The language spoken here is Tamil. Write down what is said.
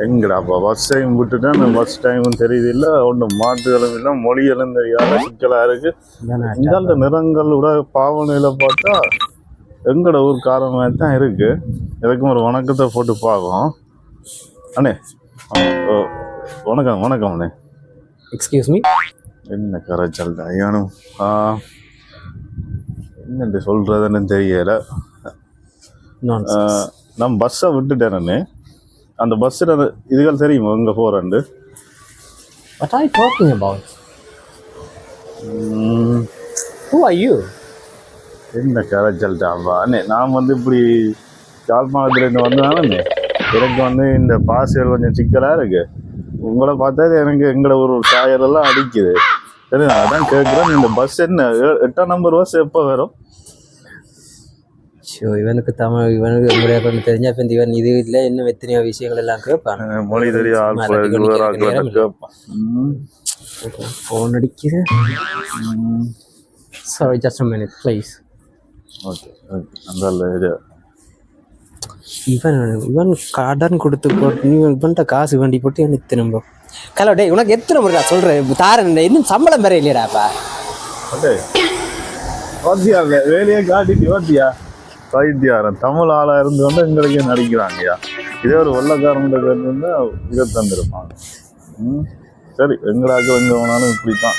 எங்கடாப்பா பஸ் டைம் விட்டுட்டா பஸ் டைமும் தெரியுது இல்லை ஒன்றும் மாட்டுகளும் இல்லை மொழிகளும் தெரியாத சிக்கலாக இருக்குது. இந்த நிறங்களோட பாவனையில் பார்த்தா எங்கட ஊர் காரமாக தான் இருக்குது. எனக்கும் ஒரு வணக்கத்தை போட்டு பார்க்கும். அண்ணே ஓ வணக்கம் வணக்கம் அண்ணே. Excuse me. என்ன கரைச்சல் ஐயானும் என்னென்று சொல்கிறதுன்னு தெரியலை. நான் பஸ்ஸை விட்டுட்டேன். அந்த பஸ்ஸில் இதுகள் தெரியுமா எங்கே போகிறேன்ட்டு? What are you talking about? Who are you? என்ன கரைச்சல்ட்டாப்பா அண்ணே. நான் வந்து இப்படி யாழ்ப்பாணத்துலேருந்து வந்ததானே எனக்கு இந்த பாசியல் கொஞ்சம் சிக்கலாக இருக்குது. உங்களை பார்த்தா எனக்கு எங்களோட ஒரு டயரெல்லாம் அடிக்குது. சரி நான் அதான் கேட்குறேன், இந்த பஸ் என்ன 8ஆம் நம்பர் பஸ் எப்போ வரும்? ஷோ இவனுக்கு தமிழ் இவனுக்கு முறையாக தெரிஞ்சா இப்போ இவன் இது இல்லை இன்னும் எத்தனையோ விஷயங்கள் எல்லாம் கேட்பான். மொழி தெரியும் கேட்பான். ஃபோன் அடிக்குது. Sorry just a minute please. Okay okay அந்த இது இவன் கடன் கொடுத்து போட்டு நீ இவன்ட்ட காசு வண்டி போட்டு எனக்கு திரும்ப கலோ டே உனக்கு எத்தனை முறை நான் சொல்கிறேன் தாரன் இன்னும் சம்பளம் வேற இல்லையாடாப்பா. ஓகே ஓத்தியா வேலையை காட்டிட்டு ஓத்தியா வைத்தியாரன் தமிழ் ஆளாக இருந்து வந்து எங்களுக்கே நடிக்கிறாங்கய்யா. இதே ஒரு வெள்ளக்காரன் இருந்தால் இதை தந்துருப்பாங்க. சரி எங்களாக்க எங்கே வேணாலும் இப்படி தான்.